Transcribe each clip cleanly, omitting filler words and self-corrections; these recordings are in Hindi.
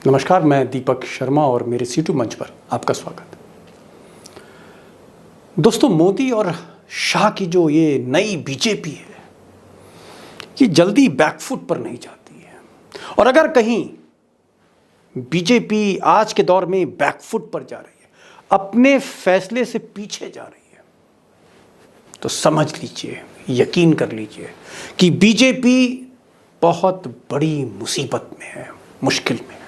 नमस्कार, मैं दीपक शर्मा और मेरे सीटू मंच पर आपका स्वागत है। दोस्तों, मोदी और शाह की जो ये नई बीजेपी है, ये जल्दी बैकफुट पर नहीं जाती है। और अगर कहीं बीजेपी आज के दौर में बैकफुट पर जा रही है, अपने फैसले से पीछे जा रही है, तो समझ लीजिए, यकीन कर लीजिए कि बीजेपी बहुत बड़ी मुसीबत में है, मुश्किल में है।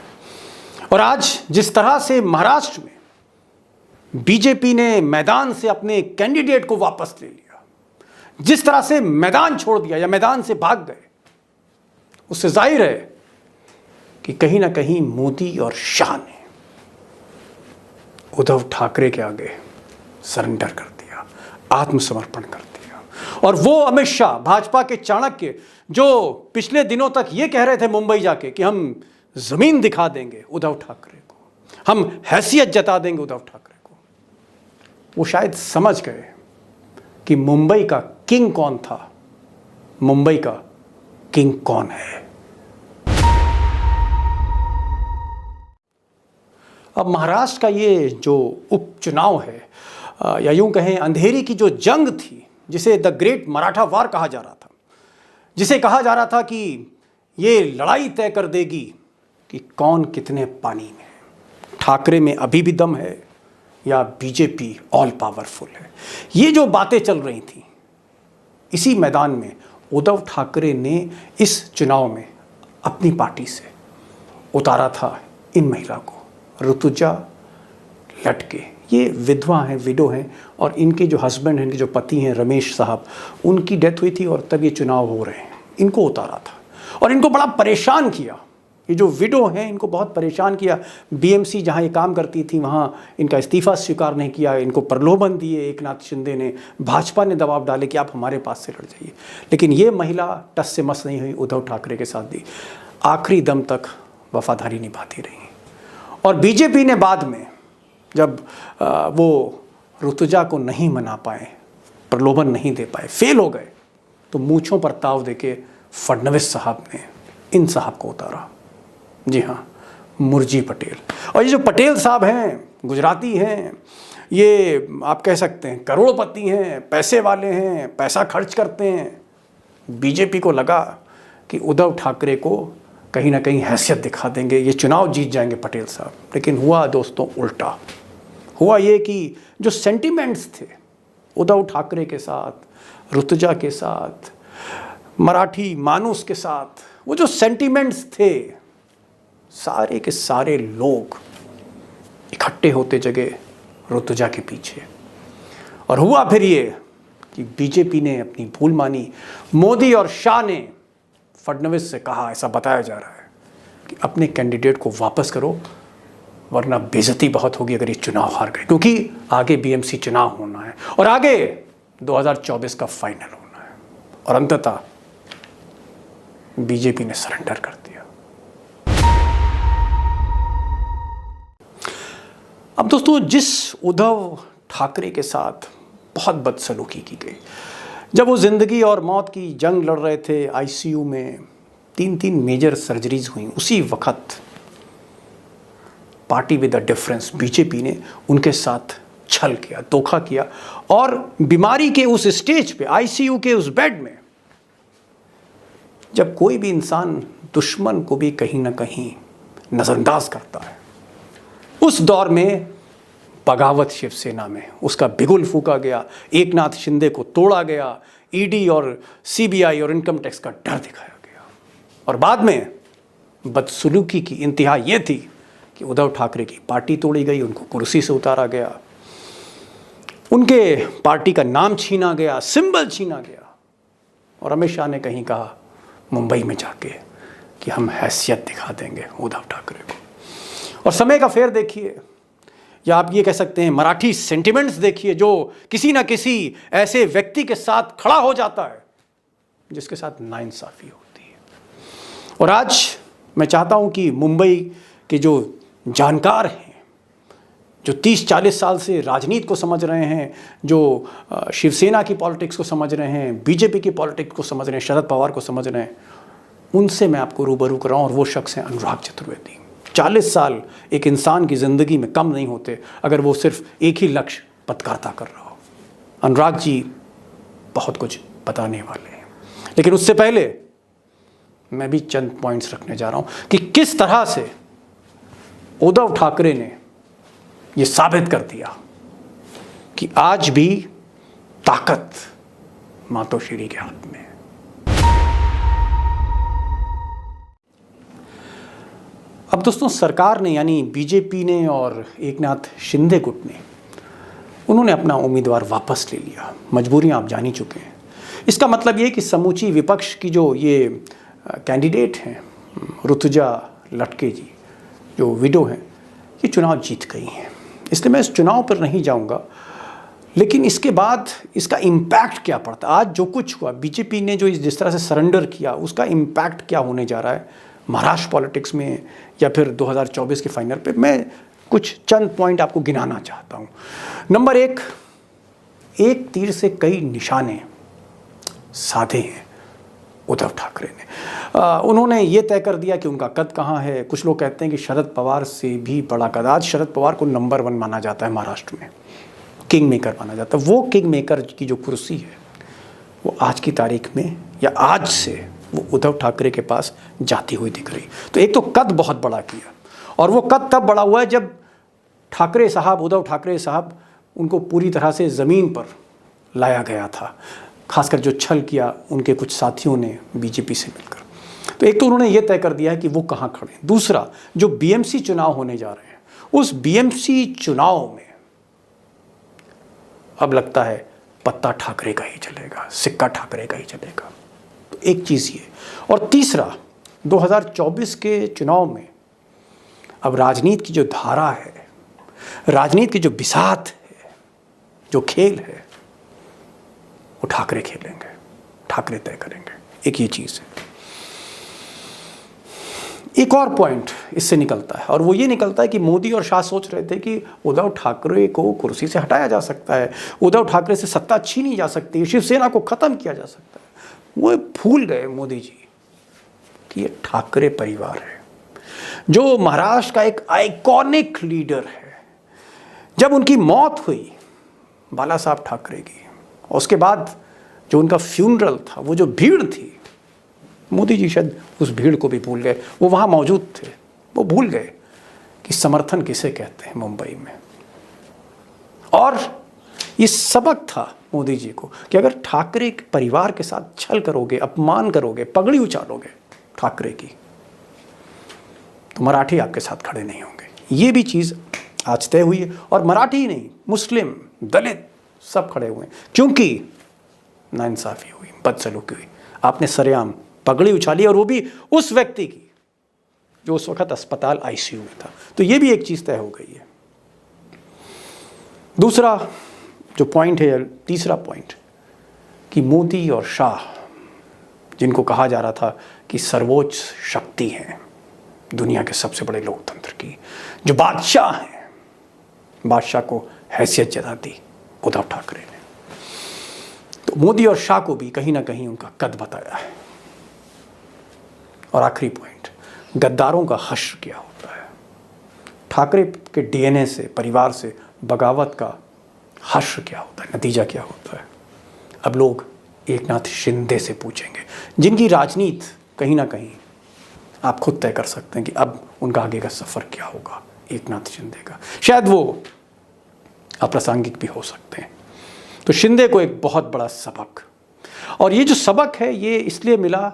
और आज जिस तरह से महाराष्ट्र में बीजेपी ने मैदान से अपने कैंडिडेट को वापस ले लिया, जिस तरह से मैदान छोड़ दिया या मैदान से भाग गए, उससे जाहिर है कि कहीं ना कहीं मोदी और शाह ने उद्धव ठाकरे के आगे सरेंडर कर दिया, आत्मसमर्पण कर दिया। और वो अमित शाह, भाजपा के चाणक्य, जो पिछले दिनों तक ये कह रहे थे मुंबई जाके कि हम जमीन दिखा देंगे उद्धव ठाकरे को, हम हैसियत जता देंगे उद्धव ठाकरे को, वो शायद समझ गए कि मुंबई का किंग कौन था, मुंबई का किंग कौन है। अब महाराष्ट्र का ये जो उपचुनाव है, या यूं कहें अंधेरी की जो जंग थी, जिसे द ग्रेट मराठा वार कहा जा रहा था, जिसे कहा जा रहा था कि ये लड़ाई तय कर देगी कि कौन कितने पानी में है, ठाकरे में अभी भी दम है या बीजेपी ऑल पावरफुल है। ये जो बातें चल रही थी, इसी मैदान में उद्धव ठाकरे ने इस चुनाव में अपनी पार्टी से उतारा था इन महिला को, ऋतुजा लटके। ये विधवा हैं, विडो हैं, और इनके जो हस्बैंड हैं, इनके जो पति हैं रमेश साहब, उनकी डेथ हुई थी और तब ये चुनाव हो रहे हैं। इनको उतारा था और इनको बड़ा परेशान किया। ये जो विडो हैं, इनको बहुत परेशान किया। बीएमसी जहां ये काम करती थी, वहां इनका इस्तीफा स्वीकार नहीं किया, इनको प्रलोभन दिए एकनाथ शिंदे ने, भाजपा ने दबाव डाले कि आप हमारे पास से लड़ जाइए। लेकिन ये महिला टस से मस नहीं हुई, उद्धव ठाकरे के साथ भी आखिरी दम तक वफादारी निभाती रही। और बीजेपी ने बाद में जब वो ऋतुजा को नहीं मना पाए, प्रलोभन नहीं दे पाए, फेल हो गए, तो मूंछों पर ताव देके फडणवीस साहब ने इन साहब को उतारा। जी हाँ, मुर्जी पटेल। और ये जो पटेल साहब हैं, गुजराती हैं, ये आप कह सकते हैं करोड़पति हैं, पैसे वाले हैं, पैसा खर्च करते हैं। बीजेपी को लगा कि उद्धव ठाकरे को कहीं ना कहीं हैसियत दिखा देंगे, ये चुनाव जीत जाएंगे पटेल साहब। लेकिन हुआ दोस्तों उल्टा। हुआ ये कि जो सेंटिमेंट्स थे उद्धव ठाकरे के साथ, ऋतुजा के साथ, मराठी मानुस के साथ, वो जो सेंटिमेंट्स थे, सारे के सारे लोग इकट्ठे होते जगह ऋतुजा के पीछे। और हुआ फिर ये कि बीजेपी ने अपनी भूल मानी। मोदी और शाह ने फडणवीस से कहा, ऐसा बताया जा रहा है कि अपने कैंडिडेट को वापस करो, वरना बेइज्जती बहुत होगी अगर ये चुनाव हार गए, क्योंकि आगे बीएमसी चुनाव होना है और आगे 2024 का फाइनल होना है। और अंततः बीजेपी ने सरेंडर कर दिया। अब दोस्तों, जिस उद्धव ठाकरे के साथ बहुत बदसलूकी की गई, जब वो जिंदगी और मौत की जंग लड़ रहे थे, आईसीयू में 3 मेजर सर्जरीज हुई, उसी वक्त party with a difference BJP ने उनके साथ छल किया, धोखा किया। और बीमारी के उस स्टेज पे, आईसीयू के उस बेड में, जब कोई भी इंसान दुश्मन को भी कहीं ना कहीं नजरअंदाज करता है, उस दौर में बगावत शिवसेना में उसका बिगुल फूका गया, एकनाथ शिंदे को तोड़ा गया, ईडी और सीबीआई और इनकम टैक्स का डर दिखाया गया। और बाद में बदसलूकी की इंतहा ये थी कि उद्धव ठाकरे की पार्टी तोड़ी गई, उनको कुर्सी से उतारा गया, उनके पार्टी का नाम छीना गया, सिंबल छीना गया। और अमित शाह ने कहीं कहा मुंबई में जाके कि हम हैसियत दिखा देंगे उद्धव ठाकरे को। और समय का फेर देखिए, या आप ये कह सकते हैं मराठी सेंटिमेंट्स देखिए, जो किसी ना किसी ऐसे व्यक्ति के साथ खड़ा हो जाता है जिसके साथ नाइंसाफी होती है। और आज मैं चाहता हूं कि मुंबई के जो जानकार हैं, जो 30-40 साल से राजनीति को समझ रहे हैं, जो शिवसेना की पॉलिटिक्स को समझ रहे हैं, बीजेपी की पॉलिटिक्स को समझ रहे हैं, शरद पवार को समझ रहे हैं, उनसे मैं आपको रूबरू कर रहा हूँ। और वो शख्स हैं अनुराग चतुर्वेदी। 40 साल एक इंसान की ज़िंदगी में कम नहीं होते अगर वो सिर्फ एक ही लक्ष्य पथकारता कर रहा हो। अनुराग जी बहुत कुछ बताने वाले हैं, लेकिन उससे पहले मैं भी चंद पॉइंट्स रखने जा रहा हूं कि किस तरह से उद्धव ठाकरे ने ये साबित कर दिया कि आज भी ताकत मातोश्री के हाथ में है। अब दोस्तों, सरकार ने यानी बीजेपी ने और एकनाथ शिंदे गुट ने उन्होंने अपना उम्मीदवार वापस ले लिया। मजबूरियां आप जान ही चुके हैं। इसका मतलब ये कि समूची विपक्ष की जो ये कैंडिडेट हैं, ऋतुजा लटके जी जो विडो हैं, ये चुनाव जीत गई हैं। इसलिए मैं इस चुनाव पर नहीं जाऊंगा, लेकिन इसके बाद इसका इम्पैक्ट क्या पड़ता है। आज जो कुछ हुआ, बीजेपी ने जो जिस तरह से सरेंडर किया, उसका इम्पैक्ट क्या होने जा रहा है महाराष्ट्र पॉलिटिक्स में या फिर 2024 के फाइनल पे, मैं कुछ चंद पॉइंट आपको गिनाना चाहता हूँ। नंबर एक तीर से कई निशाने साधे हैं उद्धव ठाकरे ने। उन्होंने ये तय कर दिया कि उनका कद कहाँ है। कुछ लोग कहते हैं कि शरद पवार से भी बड़ा कद। आज शरद पवार को नंबर 1 माना जाता है महाराष्ट्र में, किंग मेकर माना जाता है। वो किंग मेकर की जो कुर्सी है वो आज की तारीख में या आज से वो उद्धव ठाकरे के पास जाती हुई दिख रही। तो एक तो कद बहुत बड़ा किया, और वो कद तब बड़ा हुआ है जब उद्धव ठाकरे साहब उनको पूरी तरह से ज़मीन पर लाया गया था, खासकर जो छल किया उनके कुछ साथियों ने बीजेपी से मिलकर। तो एक तो उन्होंने ये तय कर दिया है कि वो कहाँ खड़े हैं। दूसरा, जो बीएमसी चुनाव होने जा रहे हैं, उस बीएमसी चुनाव में अब लगता है पत्ता ठाकरे का ही चलेगा, सिक्का ठाकरे का ही चलेगा। तो एक चीज़ ये। और तीसरा, 2024 के चुनाव में अब राजनीति की जो धारा है, राजनीति की जो बिसात है, जो खेल है, वो ठाकरे खेलेंगे, ठाकरे तय करेंगे। एक ये चीज़ है। एक और पॉइंट इससे निकलता है, और वो ये निकलता है कि मोदी और शाह सोच रहे थे कि उद्धव ठाकरे को कुर्सी से हटाया जा सकता है, उद्धव ठाकरे से सत्ता छीनी जा सकती है, शिवसेना को खत्म किया जा सकता है। वो भूल गए मोदी जी कि ये ठाकरे परिवार है, जो महाराष्ट्र का एक आइकॉनिक लीडर है। जब उनकी मौत हुई बाला साहब ठाकरे की, और उसके बाद जो उनका फ्यूनरल था, वो जो भीड़ थी, मोदी जी शायद उस भीड़ को भी भूल गए। वो वहाँ मौजूद थे, वो भूल गए कि समर्थन किसे कहते हैं मुंबई में। और ये सबक था मोदी जी को कि अगर ठाकरे परिवार के साथ छल करोगे, अपमान करोगे, पगड़ी उछालोगे ठाकरे की, तो मराठी आपके साथ खड़े नहीं होंगे। ये भी चीज़ आज तय हुई है। और मराठी ही नहीं, मुस्लिम, दलित सब खड़े हुए हैं, क्योंकि नाइंसाफ़ी हुई, बदसलूकी हुई। आपने सरेआम पगड़ी उछाली, और वो भी उस व्यक्ति की जो उस वक्त अस्पताल आईसीयू में था। तो ये भी एक चीज़ तय हो गई है। दूसरा जो पॉइंट है, तीसरा पॉइंट, कि मोदी और शाह, जिनको कहा जा रहा था कि सर्वोच्च शक्ति हैं दुनिया के सबसे बड़े लोकतंत्र की, जो बादशाह हैं, बादशाह को हैसियत जता दी उद्धव ठाकरे ने। तो मोदी और शाह को भी कहीं ना कहीं उनका कद बताया है। और आखिरी पॉइंट, गद्दारों का हश्र क्या होता है। ठाकरे के डीएनए से, परिवार से बगावत का हश्र क्या होता है, नतीजा क्या होता है। अब लोग एकनाथ शिंदे से पूछेंगे, जिनकी राजनीति कहीं ना कहीं आप खुद तय कर सकते हैं कि अब उनका आगे का सफ़र क्या होगा एकनाथ शिंदे का। शायद वो अप्रासंगिक भी हो सकते हैं। तो शिंदे को एक बहुत बड़ा सबक, और ये जो सबक है ये इसलिए मिला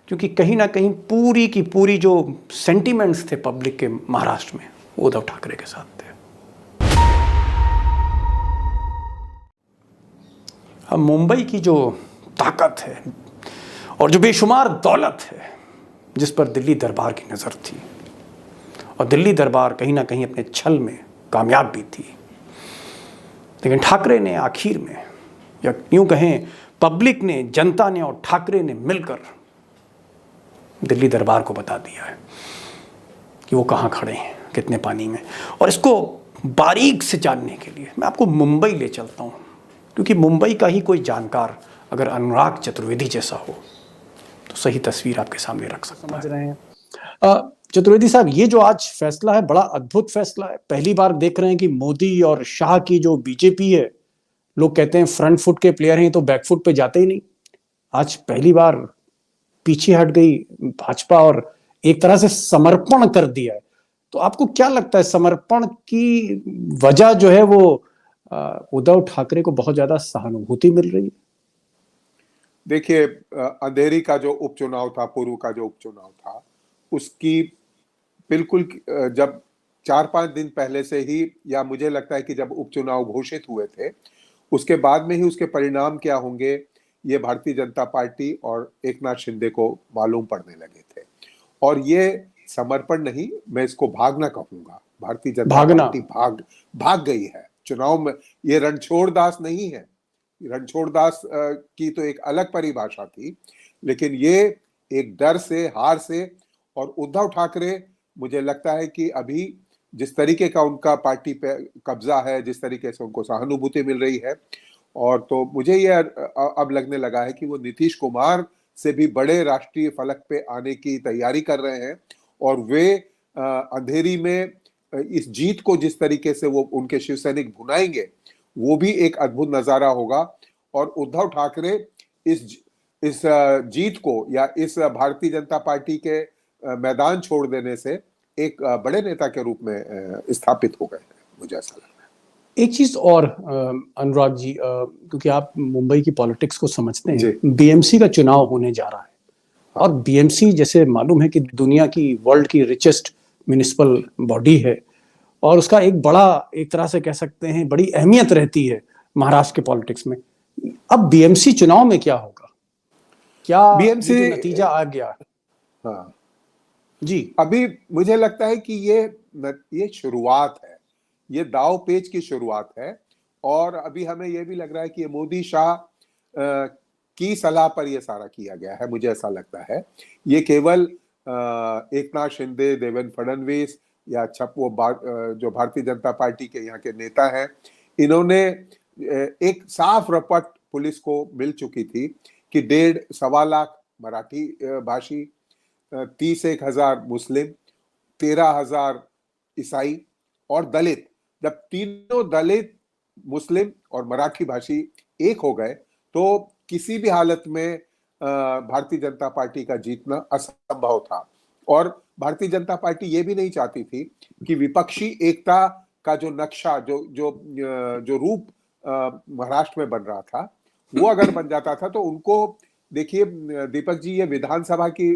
क्योंकि कहीं ना कहीं पूरी की पूरी जो सेंटिमेंट्स थे पब्लिक के महाराष्ट्र में, वो उद्धव ठाकरे के साथ थे। अब मुंबई की जो ताकत है और जो बेशुमार दौलत है, जिस पर दिल्ली दरबार की नज़र थी, और दिल्ली दरबार कहीं ना कहीं अपने छल में कामयाब भी थी, लेकिन ठाकरे ने आखिर में, या यूँ कहें पब्लिक ने, जनता ने और ठाकरे ने मिलकर दिल्ली दरबार को बता दिया है कि वो कहाँ खड़े हैं, कितने पानी में। और इसको बारीक से जानने के लिए मैं आपको मुंबई ले चलता हूँ, क्योंकि मुंबई का ही कोई जानकार अगर अनुराग चतुर्वेदी जैसा हो तो सही तस्वीर आपके सामने रख सकता है। समझ रहे हैं। चतुर्वेदी साहब, ये जो आज फैसला है बड़ा अद्भुत फैसला है। पहली बार देख रहे हैं कि मोदी और शाह की जो बीजेपी है, लोग कहते हैं फ्रंट फुट के प्लेयर हैं तो बैक फुट पे जाते ही नहीं। आज पहली बार पीछे हट गई भाजपा और एक तरह से समर्पण कर दिया है। तो आपको क्या लगता है, समर्पण की वजह जो है वो उद्धव ठाकरे को बहुत ज्यादा सहानुभूति मिल रही है? देखिए, अंधेरी का जो उपचुनाव था, पूर्व का जो उपचुनाव था, उसकी बिल्कुल जब 4-5 दिन पहले से ही, या मुझे लगता है कि जब उपचुनाव घोषित हुए थे उसके बाद में ही उसके परिणाम क्या होंगे ये भारतीय जनता पार्टी और एकनाथ शिंदे को मालूम पड़ने लगे थे। और ये समर्पण नहीं, मैं इसको भागना कहूंगा। भारतीय जनता पार्टी भाग गई है चुनाव में। ये रणछोड़ दास नहीं है। रणछोड़ दास की तो एक अलग परिभाषा थी, लेकिन ये एक डर से, हार से, और उद्धव ठाकरे मुझे लगता है कि अभी जिस तरीके का उनका पार्टी पे कब्जा है, जिस तरीके से उनको सहानुभूति मिल रही है, और तो मुझे ये अब लगने लगा है कि वो नीतीश कुमार से भी बड़े राष्ट्रीय फलक पे आने की तैयारी कर रहे हैं। और वे अंधेरी में इस जीत को जिस तरीके से वो उनके शिव सैनिक भुनाएंगे, वो भी एक अद्भुत नजारा होगा। और उद्धव ठाकरे इस जीत को या इस भारतीय जनता पार्टी के मैदान छोड़ देने से एक बड़े नेता के रूप में स्थापित हो गए हैं, मुझे ऐसा लगता है। एक चीज और अनुराग जी, क्योंकि आप मुंबई की पॉलिटिक्स को समझते हैं, बीएमसी का चुनाव होने जा रहा है। हाँ। और बीएमसी जैसे मालूम है कि दुनिया की, वर्ल्ड की रिचेस्ट म्युनिसिपल बॉडी है, और उसका एक बड़ा, एक तरह से कह सकते हैं बड़ी अहमियत रहती है महाराष्ट्र के पॉलिटिक्स में। अब बीएमसी चुनाव में क्या होगा? क्या बीएमसी नतीजा आ गया? हाँ जी, अभी मुझे लगता है कि ये शुरुआत है, ये दाव पेच की शुरुआत है। और अभी हमें यह भी लग रहा है कि ये मोदी शाह की सलाह पर यह सारा किया गया है, मुझे ऐसा लगता है। ये केवल एकनाथ शिंदे, देवेंद्र फडणवीस या वो जो भारतीय जनता पार्टी के यहाँ के नेता हैं, इन्होंने एक साफ रपट पुलिस को मिल चुकी थी कि 1.5-1.25 लाख मराठी भाषी, 30,000 मुस्लिम, 13,000 ईसाई और दलित, जब तीनों दलित, मुस्लिम और मराठी भाषी एक हो गए तो किसी भी हालत में भारतीय जनता पार्टी का जीतना असंभव था। और भारतीय जनता पार्टी ये भी नहीं चाहती थी कि विपक्षी एकता का जो नक्शा, जो रूप महाराष्ट्र में बन रहा था, वो अगर बन जाता था तो उनको, देखिए दीपक जी, ये विधानसभा की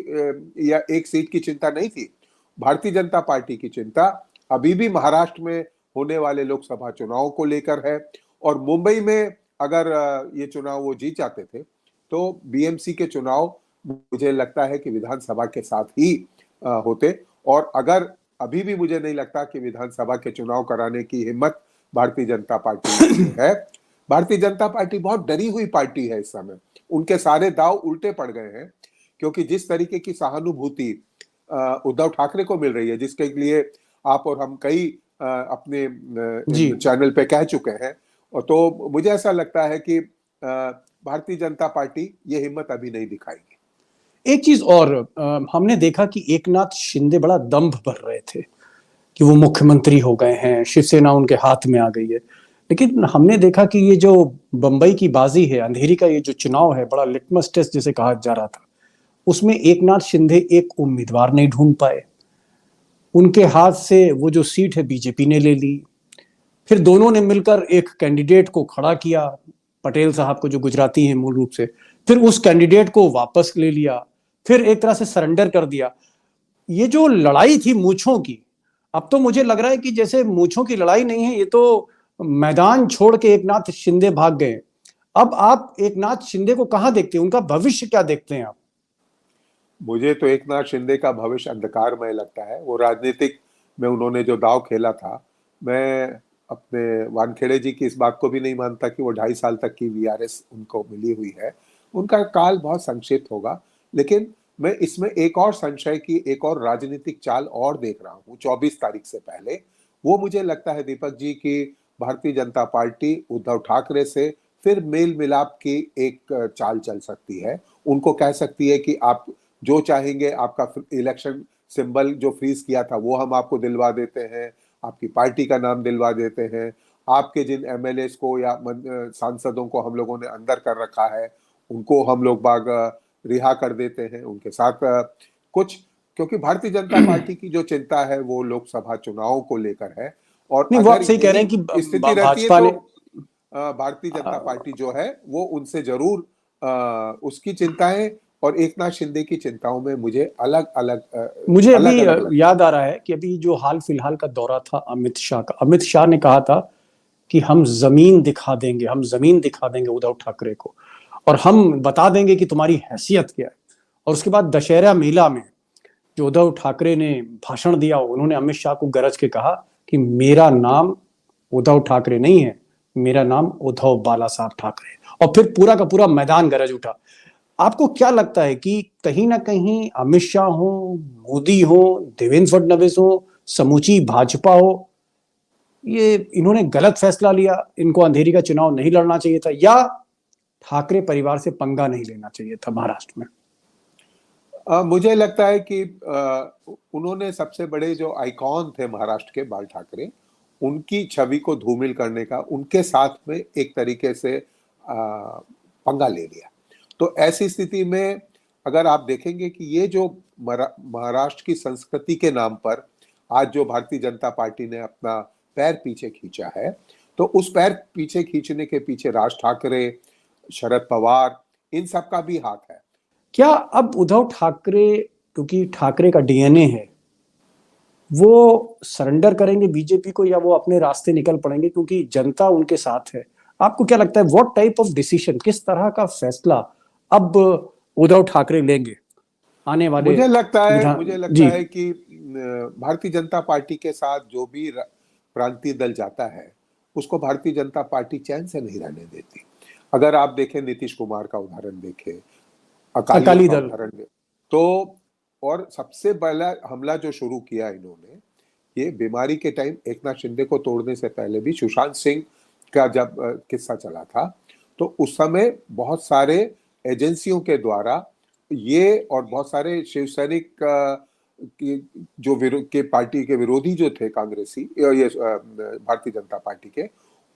या एक सीट की चिंता नहीं थी। भारतीय जनता पार्टी की चिंता अभी भी महाराष्ट्र में होने वाले लोकसभा चुनाव को लेकर है। और मुंबई में अगर ये चुनाव वो जीत जाते थे तो बीएमसी के चुनाव मुझे लगता है कि विधानसभा के साथ ही होते। और अगर अभी भी मुझे नहीं लगता कि विधानसभा के चुनाव कराने की हिम्मत भारतीय जनता पार्टी है। भारतीय जनता पार्टी बहुत डरी हुई पार्टी है इस समय। उनके सारे दाव उल्टे पड़ गए हैं, क्योंकि जिस तरीके की सहानुभूति उद्धव ठाकरे को मिल रही है, जिसके लिए आप और हम कई अपने चैनल पे कह चुके हैं, और तो मुझे ऐसा लगता है कि भारतीय जनता पार्टी ये हिम्मत अभी नहीं दिखाएगी। एक चीज और, हमने देखा कि एकनाथ शिंदे बड़ा दंभ भर रहे थे कि वो मुख्यमंत्री हो गए हैं, शिवसेना उनके हाथ में आ गई है। लेकिन हमने देखा कि ये जो बंबई की बाजी है, अंधेरी का ये जो चुनाव है, बड़ा लिटमस टेस्ट जिसे कहा जा रहा था, उसमें एकनाथ शिंदे एक उम्मीदवार नहीं ढूंढ पाए। उनके हाथ से वो जो सीट है बीजेपी ने ले ली। फिर दोनों ने मिलकर एक कैंडिडेट को खड़ा किया, पटेल साहब को, जो गुजराती हैं मूल रूप से। फिर उस कैंडिडेट को वापस ले लिया, फिर एक तरह से सरेंडर कर दिया। ये जो लड़ाई थी मूंछों की, अब तो मुझे लग रहा है कि जैसे मूंछों की लड़ाई नहीं है, ये तो मैदान छोड़ के एकनाथ शिंदे भाग गए। अब आप एकनाथ शिंदे को कहां देखते हैं? उनका भविष्य क्या देखते हैं आप? मुझे तो एकनाथ शिंदे का भविष्य अंधकारमय लगता है। वो राजनीतिक में उन्होंने जो दाव खेला था, मैं अपने वानखेड़े जी की इस बात को भी नहीं मानता कि वो 2.5 साल तक की वीआरएस उनको मिली हुई है। उनका काल बहुत संक्षिप्त होगा, लेकिन मैं इसमें एक और संशय की एक और राजनीतिक चाल और देख रहा हूँ 24 तारीख से पहले। वो मुझे लगता है दीपक जी की भारतीय जनता पार्टी उद्धव ठाकरे से फिर मेल मिलाप की एक चाल चल सकती है। उनको कह सकती है कि आप जो चाहेंगे, आपका इलेक्शन सिंबल जो फ्रीज किया था वो हम आपको दिलवा देते हैं, आपकी पार्टी का नाम दिलवा देते हैं, आपके जिन एमएलएस को या सांसदों को हम लोगों ने अंदर कर रखा है उनको हम लोग बाग रिहा कर देते हैं, उनके साथ कुछ, क्योंकि भारतीय जनता पार्टी की जो चिंता है वो लोकसभा चुनावों को लेकर है। और नहीं, वो आप अगर सही कह रहे हैं कि यही स्थिति रहती है भाजपा तो ने भारतीय जनता पार्टी जो है वो उनसे जरूर उसकी चिंताएं और एकनाथ शिंदे की चिंताओं में मुझे अलग अलग मुझे अलग अलग अभी याद आ रहा है कि अभी जो हाल फिलहाल का दौरा था अमित शाह का, अमित शाह ने कहा था कि हम जमीन दिखा देंगे, हम जमीन दिखा देंगे उद्धव ठाकरे को, और हम बता देंगे कि तुम्हारी हैसियत क्या है। और उसके बाद दशहरा मेला में जो उद्धव ठाकरे ने भाषण दिया, उन्होंने अमित शाह को गरज के कहा कि मेरा नाम उद्धव ठाकरे नहीं है, मेरा नाम उद्धव बाला साहब ठाकरे है। और फिर पूरा का पूरा मैदान गरज उठा। आपको क्या लगता है कि कहीं ना कहीं अमित शाह हो, मोदी हो, देवेंद्र फडणवीस हो, समूची भाजपा हो, ये इन्होंने गलत फैसला लिया, इनको अंधेरी का चुनाव नहीं लड़ना चाहिए था, या ठाकरे परिवार से पंगा नहीं लेना चाहिए था महाराष्ट्र में? मुझे लगता है कि उन्होंने सबसे बड़े जो आइकॉन थे महाराष्ट्र के, बाल ठाकरे, उनकी छवि को धूमिल करने का उनके साथ में एक तरीके से पंगा ले लिया। तो ऐसी स्थिति में अगर आप देखेंगे कि ये जो महाराष्ट्र की संस्कृति के नाम पर आज जो भारतीय जनता पार्टी ने अपना पैर पीछे खींचा है, तो उस पैर पीछे खींचने के पीछे राज ठाकरे, शरद पवार, इन सब का भी हाथ है। क्या अब उद्धव ठाकरे, क्योंकि ठाकरे का डीएनए है, वो सरेंडर करेंगे बीजेपी को, या वो अपने रास्ते निकल पड़ेंगे क्योंकि जनता उनके साथ है? आपको क्या लगता है, व्हाट टाइप ऑफ डिसीजन, किस तरह का फैसला अब उद्धव ठाकरे लेंगे आने वाले मुझे लगता जी? है कि भारतीय जनता पार्टी के साथ जो भी प्रांतीय दल जाता है उसको भारतीय जनता पार्टी चैन से नहीं रहने देती। अगर आप देखें नीतीश कुमार का उदाहरण देखें, अकाली का दल, उदाहरण दें, तो और सबसे पहला हमला जो शुरू किया इन्होंने, ये बीमारी के टाइम एकनाथ शिंदे को तोड़ने से पहले भी सुशांत सिंह का जब किस्सा चला था, तो उस समय बहुत सारे एजेंसियों के द्वारा ये और बहुत सारे शिव सैनिक जो के पार्टी के विरोधी जो थे, कांग्रेसी, ये भारतीय जनता पार्टी के,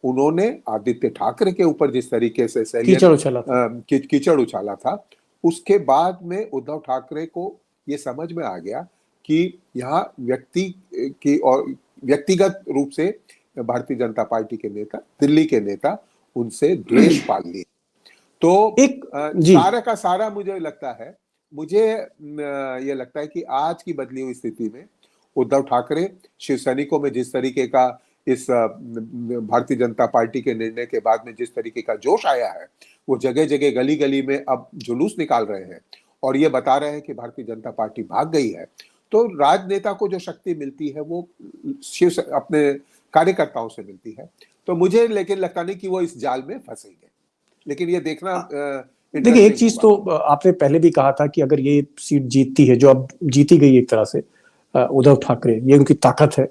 उन्होंने आदित्य ठाकरे के ऊपर जिस तरीके से कीचड़ उछाला था, उसके बाद में उद्धव ठाकरे को ये समझ में आ गया कि यहाँ व्यक्ति की और व्यक्तिगत रूप से भारतीय जनता पार्टी के नेता, दिल्ली के नेता उनसे द्वेष पाल लिए। तो सारा का सारा मुझे ये लगता है कि आज की बदली हुई स्थिति में उद्धव ठाकरे शिव सैनिकों में जिस तरीके का इस भारतीय जनता पार्टी के निर्णय के बाद में जिस तरीके का जोश आया है, वो जगह जगह गली गली में अब जुलूस निकाल रहे हैं और ये बता रहे हैं कि भारतीय जनता पार्टी भाग गई है। तो राजनेता को जो शक्ति मिलती है वो अपने कार्यकर्ताओं से मिलती है। तो मुझे लेकिन लगता नहीं कि वो इस जाल में फंसेंगे, लेकिन ये देखना देखिए, एक चीज तो आपने पहले भी कहा था कि अगर ये सीट जीतती है, जो अब जीती गई एक तरह से उद्धव ठाकरे, ये उनकी ताकत है।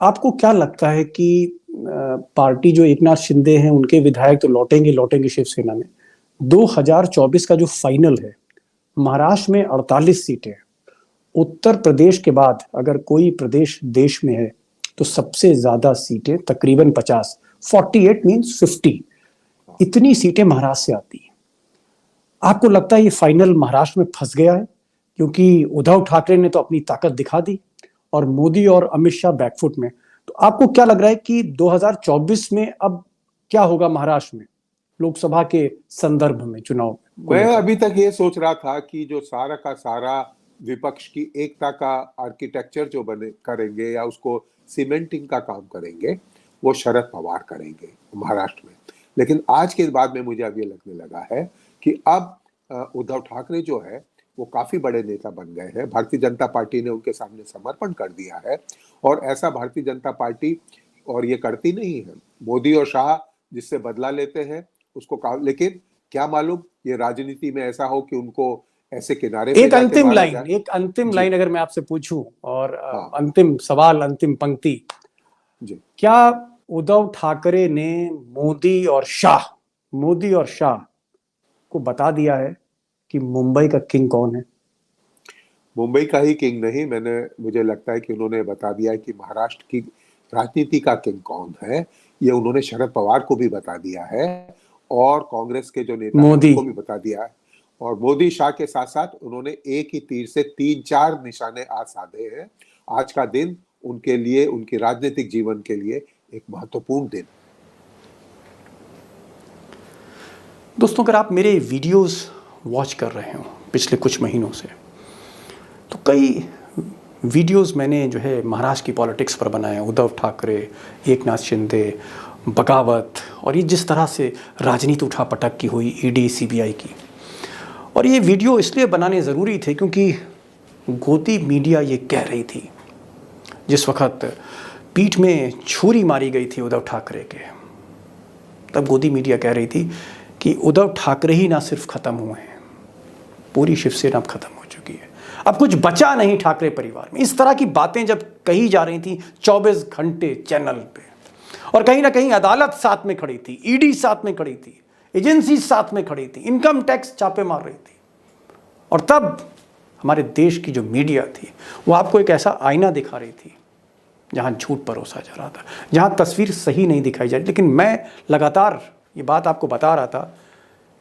आपको क्या लगता है कि पार्टी जो एकनाथ शिंदे हैं, उनके विधायक तो लौटेंगे शिवसेना में? 2024 का जो फाइनल है, महाराष्ट्र में 48 सीटें, उत्तर प्रदेश के बाद अगर कोई प्रदेश देश में है तो सबसे ज्यादा सीटें तकरीबन 50, 48 मींस 50, इतनी सीटें महाराष्ट्र से आती हैं। आपको लगता है ये फाइनल महाराष्ट्र में फंस गया है क्योंकि उद्धव ठाकरे ने तो अपनी ताकत दिखा दी और मोदी और अमित शाह बैकफुट में? तो आपको क्या लग रहा है कि 2024 में अब क्या होगा महाराष्ट्र में लोकसभा के संदर्भ में, चुनाव में? मैं अभी तक ये सोच रहा था कि जो सारा का सारा विपक्ष की एकता का आर्किटेक्चर जो बने करेंगे या उसको सीमेंटिंग का काम करेंगे, वो शरद पवार करेंगे महाराष्ट्र में। लेकिन आज के बाद में मुझे अब ये लगने लगा है कि अब उद्धव ठाकरे जो है वो काफी बड़े नेता बन गए हैं। भारतीय जनता पार्टी ने उनके सामने समर्पण कर दिया है और ऐसा भारतीय जनता पार्टी और ये करती नहीं है। मोदी और शाह जिससे बदला लेते हैं उसको कहा, लेकिन क्या मालूम ये राजनीति में ऐसा हो कि उनको ऐसे किनारे पे एक अंतिम लाइन अगर मैं आपसे पूछूं, और अंतिम सवाल, अंतिम पंक्ति, क्या उद्धव ठाकरे ने मोदी और शाह को बता दिया है कि मुंबई का किंग कौन है? मुंबई का ही किंग नहीं, मुझे लगता है कि उन्होंने बता दिया है कि महाराष्ट्र की राजनीति का किंग कौन है। ये उन्होंने शरद पवार को भी बता दिया है और कांग्रेस के जो नेता हैं मोदी। उनको भी बता दिया है। और मोदी शाह के साथ साथ उन्होंने एक ही तीर से 3-4 निशाने आज साधे हैं। आज का दिन उनके लिए, उनके राजनीतिक जीवन के लिए एक महत्वपूर्ण दिन। दोस्तों, अगर आप मेरे वीडियोस वॉच कर रहे हो पिछले कुछ महीनों से, तो कई वीडियोस मैंने जो है महाराष्ट्र की पॉलिटिक्स पर बनाए हैं। उद्धव ठाकरे, एकनाथ शिंदे, बगावत, और ये जिस तरह से राजनीति उठापटक की हुई ईडी सीबीआई की। और ये वीडियो इसलिए बनाने ज़रूरी थे क्योंकि गोदी मीडिया ये कह रही थी, जिस वक्त पीठ में छुरी मारी गई थी उद्धव ठाकरे के, तब गोदी मीडिया कह रही थी कि उद्धव ठाकरे ही ना सिर्फ ख़त्म हुए हैं, पूरी शिवसेना अब ख़त्म हो चुकी है, अब कुछ बचा नहीं ठाकरे परिवार में। इस तरह की बातें जब कही जा रही थी 24 घंटे चैनल पे, और कहीं ना कहीं अदालत साथ में खड़ी थी, ईडी साथ में खड़ी थी, एजेंसी साथ में खड़ी थी, इनकम टैक्स छापे मार रही थी, और तब हमारे देश की जो मीडिया थी वो आपको एक ऐसा आईना दिखा रही थी जहां झूठ परोसा जा रहा था, जहां तस्वीर सही नहीं दिखाई जा रही। लेकिन मैं लगातार ये बात आपको बता रहा था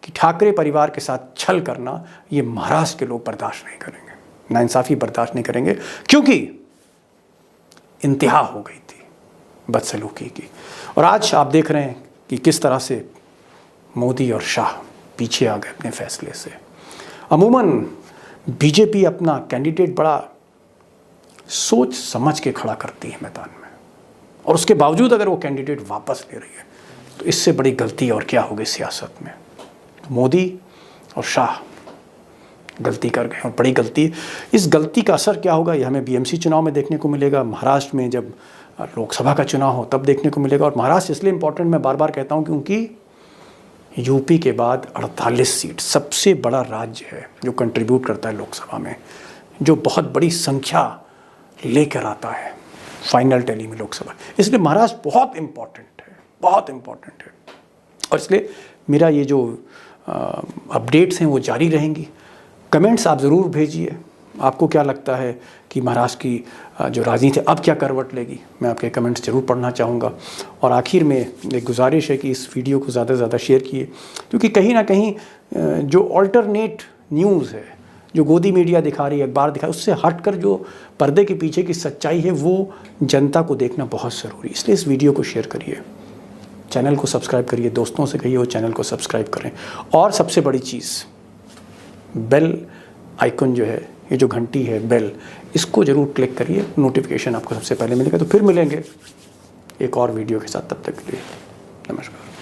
कि ठाकरे परिवार के साथ छल करना ये महाराष्ट्र के लोग बर्दाश्त नहीं करेंगे, नाइंसाफ़ी बर्दाश्त नहीं करेंगे, क्योंकि इंतहा हो गई थी बदसलूकी की। और आज आप देख रहे हैं कि किस तरह से मोदी और शाह पीछे आ गए अपने फैसले से। अमूमन बीजेपी अपना कैंडिडेट बड़ा सोच समझ के खड़ा करती है मैदान में, और उसके बावजूद अगर वो कैंडिडेट वापस ले रही है तो इससे बड़ी गलती और क्या होगी सियासत में। मोदी और शाह गलती कर गए, और बड़ी गलती। इस गलती का असर क्या होगा ये हमें बीएमसी चुनाव में देखने को मिलेगा, महाराष्ट्र में जब लोकसभा का चुनाव हो तब देखने को मिलेगा। और महाराष्ट्र इसलिए इम्पोर्टेंट मैं बार बार कहता हूँ क्योंकि यूपी के बाद 48 सीट सबसे बड़ा राज्य है जो कंट्रीब्यूट करता है लोकसभा में, जो बहुत बड़ी संख्या लेकर आता है फाइनल टैली में लोकसभा। इसलिए महाराष्ट्र बहुत इम्पोर्टेंट है, बहुत इम्पोर्टेंट है। और इसलिए मेरा ये जो अपडेट्स हैं वो जारी रहेंगी। कमेंट्स आप ज़रूर भेजिए, आपको क्या लगता है कि महाराष्ट्र की जो राजनीति अब क्या करवट लेगी, मैं आपके कमेंट्स ज़रूर पढ़ना चाहूँगा। और आखिर में एक गुजारिश है कि इस वीडियो को ज़्यादा से ज़्यादा शेयर किए, क्योंकि कहीं ना कहीं जो ऑल्टरनेट न्यूज़ है, जो गोदी मीडिया दिखा रही है, अखबार दिखा रही है, उससे हटकर जो पर्दे के पीछे की सच्चाई है वो जनता को देखना बहुत ज़रूरी। इसलिए इस वीडियो को शेयर करिए, चैनल को सब्सक्राइब करिए, दोस्तों से कहिए वो चैनल को सब्सक्राइब करें। और सबसे बड़ी चीज़, बेल आइकन जो है, ये जो घंटी है बेल, इसको ज़रूर क्लिक करिए, नोटिफिकेशन आपको सबसे पहले मिलेगा। तो फिर मिलेंगे एक और वीडियो के साथ, तब तक के लिए नमस्कार।